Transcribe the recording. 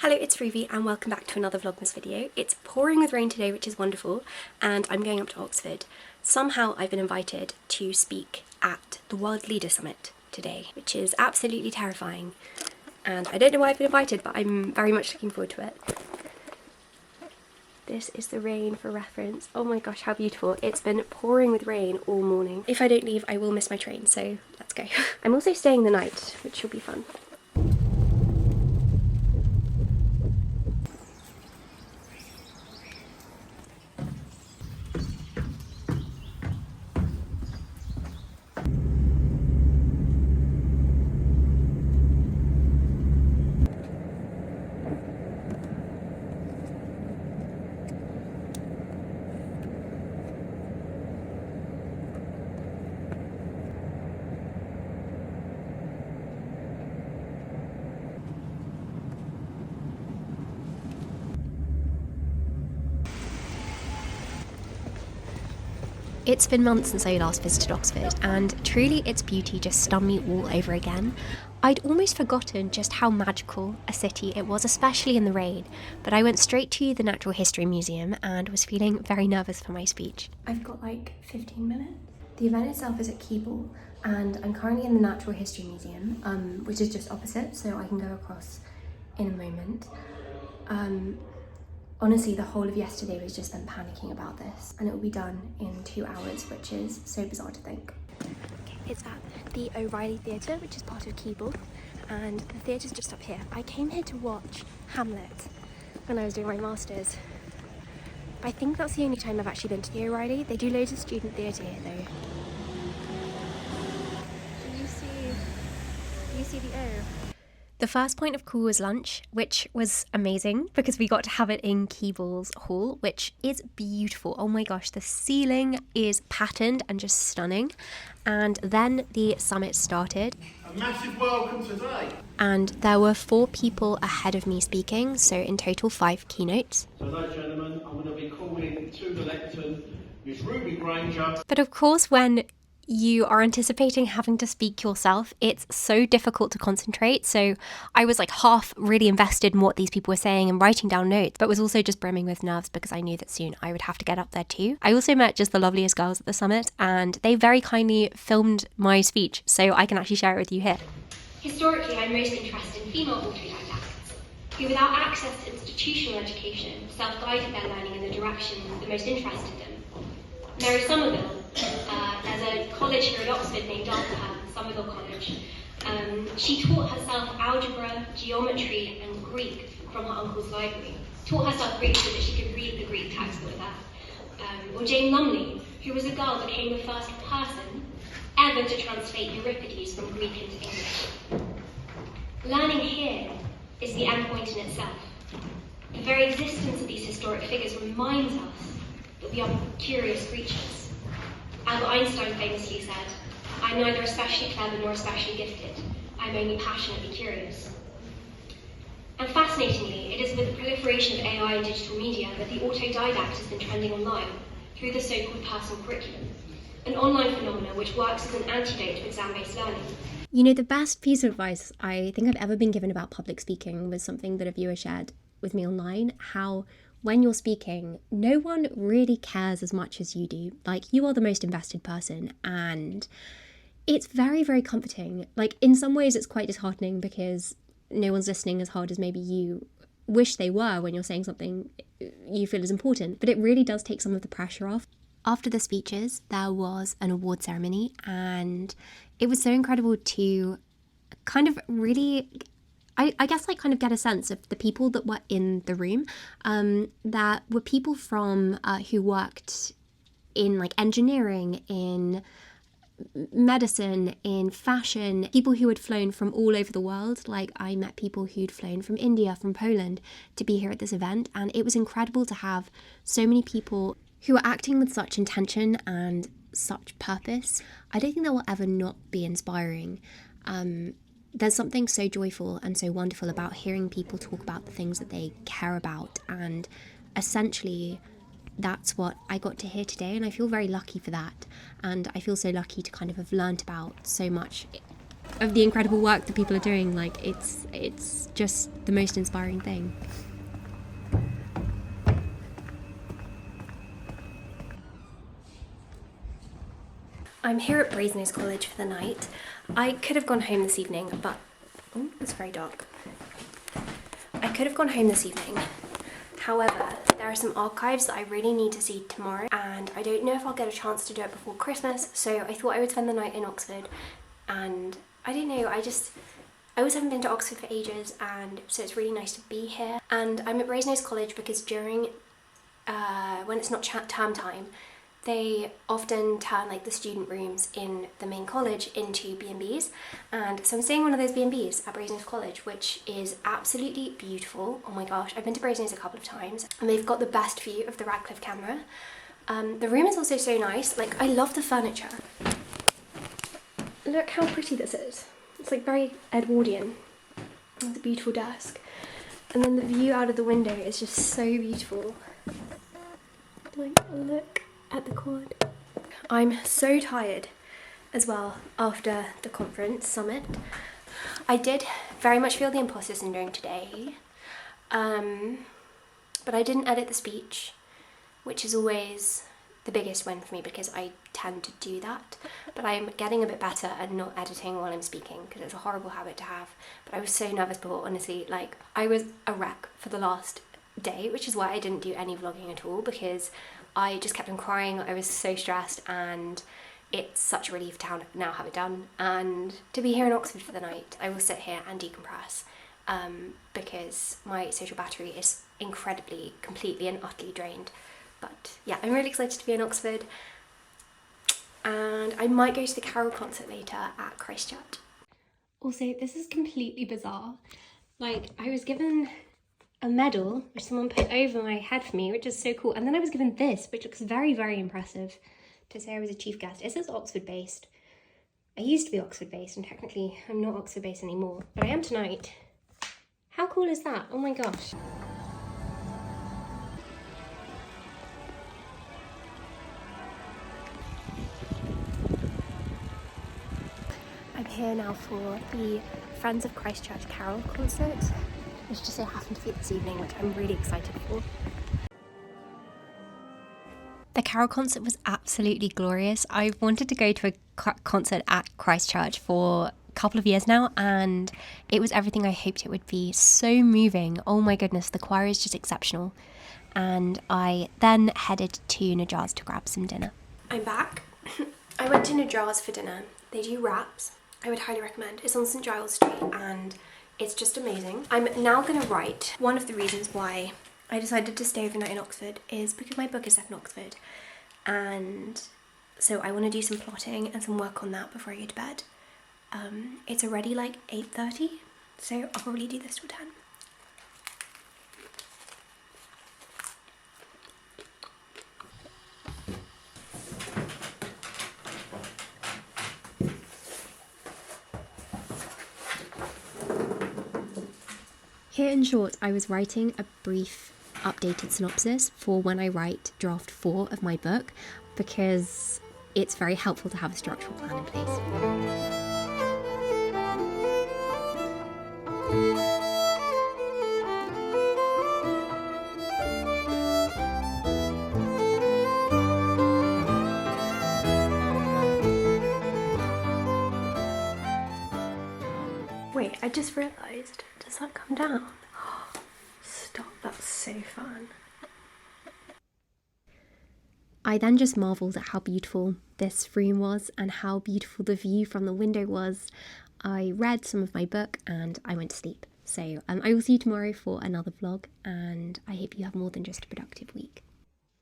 Hello, it's Ruby and welcome back to another vlogmas video. It's pouring with rain today, which is wonderful, and I'm going up to Oxford. Somehow I've been invited to speak at the World Leader Summit today, which is absolutely terrifying. And I don't know why I've been invited, but I'm very much looking forward to it. This is the rain for reference. Oh my gosh, how beautiful. It's been pouring with rain all morning. If I don't leave, I will miss my train, so let's go. I'm also staying the night, which will be fun. It's been months since I last visited Oxford, and truly its beauty just stunned me all over again. I'd almost forgotten just how magical a city it was, especially in the rain, but I went straight to the Natural History Museum and was feeling very nervous for my speech. I've got like 15 minutes. The event itself is at Keble, and I'm currently in the Natural History Museum, which is just opposite, so I can go across in a moment. Honestly, the whole of yesterday was just spent panicking about this, and it will be done in 2 hours, which is so bizarre to think. Okay, it's at the O'Reilly Theatre, which is part of Keble, and the theatre's just up here. I came here to watch Hamlet when I was doing my masters. I think that's the only time I've actually been to the O'Reilly. They do loads of student theatre here, though. Do you see the O? The first point of call was lunch, which was amazing because we got to have it in Keble's hall, which is beautiful. Oh my gosh, the ceiling is patterned and just stunning. And then the summit started. A massive welcome today. And there were 4 people ahead of me speaking, so in total 5 keynotes. So ladies and gentlemen, I'm going to be calling to the lectern Miss Ruby Granger. But of course, when you are anticipating having to speak yourself, it's so difficult to concentrate. So I was like half really invested in what these people were saying and writing down notes, but was also just brimming with nerves because I knew that soon I would have to get up there too. I also met just the loveliest girls at the summit, and they very kindly filmed my speech, so I can actually share it with you here. Historically, I'm most interested in female autodidacts, who without access to institutional education, self-guided their learning in the direction that most interested them. Mary Somerville, there's a college here at Oxford named after her, Somerville College. She taught herself algebra, geometry and Greek from her uncle's library. Taught herself Greek so that she could read the Greek text that were there. Or Jane Lumley, who was a girl that became the first person ever to translate Euripides from Greek into English. Learning here is the end point in itself. The very existence of these historic figures reminds us that we are curious creatures. Albert Einstein famously said, "I'm neither especially clever nor especially gifted. I'm only passionately curious." And fascinatingly, it is with the proliferation of AI and digital media that the autodidact has been trending online through the so-called personal curriculum, an online phenomenon which works as an antidote to exam-based learning. You know, the best piece of advice I think I've ever been given about public speaking was something that a viewer shared with me online, how when you're speaking, no one really cares as much as you do. Like, you are the most invested person, and it's very, very comforting. Like, in some ways it's quite disheartening because no one's listening as hard as maybe you wish they were when you're saying something you feel is important, but it really does take some of the pressure off. After the speeches, there was an award ceremony, and it was so incredible to kind of really, I guess, like, kind of get a sense of the people that were in the room, that were people from who worked in like engineering, in medicine, in fashion, people who had flown from all over the world. Like, I met people who'd flown from India, from Poland to be here at this event, and it was incredible to have so many people who were acting with such intention and such purpose. I don't think that will ever not be inspiring. There's something so joyful and so wonderful about hearing people talk about the things that they care about, and essentially that's what I got to hear today, and I feel very lucky for that. And I feel so lucky to kind of have learnt about so much of the incredible work that people are doing. Like, it's just the most inspiring thing. I'm here at Brasenose College for the night. I could have gone home this evening, but oh, it's very dark. I could have gone home this evening. However, there are some archives that I really need to see tomorrow, and I don't know if I'll get a chance to do it before Christmas, so I thought I would spend the night in Oxford. And I don't know, I always haven't been to Oxford for ages, and so it's really nice to be here. And I'm at Brasenose College because during, when it's not term time, they often turn like the student rooms in the main college into B&Bs, and so I'm staying in one of those B&Bs at Brasenose College, which is absolutely beautiful. Oh my gosh, I've been to Brasenose a couple of times, and they've got the best view of the Radcliffe camera. The room is also so nice. Like, I love the furniture. Look how pretty this is. It's like very Edwardian. It's a beautiful desk, and then the view out of the window is just so beautiful. Like, look at the quad. I'm so tired as well after the conference summit. I did very much feel the imposter syndrome today, but I didn't edit the speech, which is always the biggest win for me because I tend to do that. But I'm getting a bit better at not editing while I'm speaking because it's a horrible habit to have. But I was so nervous before, honestly. Like, I was a wreck for the last day, which is why I didn't do any vlogging at all, because I just kept on crying. I was so stressed, and it's such a relief to now have it done and to be here in Oxford for the night. I will sit here and decompress because my social battery is incredibly, completely and utterly drained. But yeah, I'm really excited to be in Oxford, and I might go to the Carol concert later at Christ Church. Also, this is completely bizarre. Like, I was given a medal which someone put over my head for me, which is so cool, and then I was given this, which looks very, very impressive, to say I was a chief guest. It says Oxford based. I used to be Oxford based, and technically I'm not Oxford based anymore, but I am tonight. How cool is that? Oh my gosh. I'm here now for the Friends of Christ Church Carol concert, which just so happened to be this evening, which I'm really excited for. The Carol concert was absolutely glorious. I've wanted to go to a concert at Christ Church for a couple of years now, and it was everything I hoped it would be. So moving. Oh my goodness, the choir is just exceptional. And I then headed to Najjar's to grab some dinner. I'm back. I went to Najjar's for dinner. They do wraps. I would highly recommend. It's on St Giles Street, and it's just amazing. I'm now going to write. One of the reasons why I decided to stay overnight in Oxford is because my book is set in Oxford, and so I want to do some plotting and some work on that before I go to bed. It's already like 8:30, so I'll probably do this till 10. Here in short, I was writing a brief updated synopsis for when I write draft 4 of my book, because it's very helpful to have a structural plan in place. Wait, I just realised, does that come down? Stop, that's so fun. I then just marvelled at how beautiful this room was and how beautiful the view from the window was. I read some of my book and I went to sleep. So I will see you tomorrow for another vlog, and I hope you have more than just a productive week.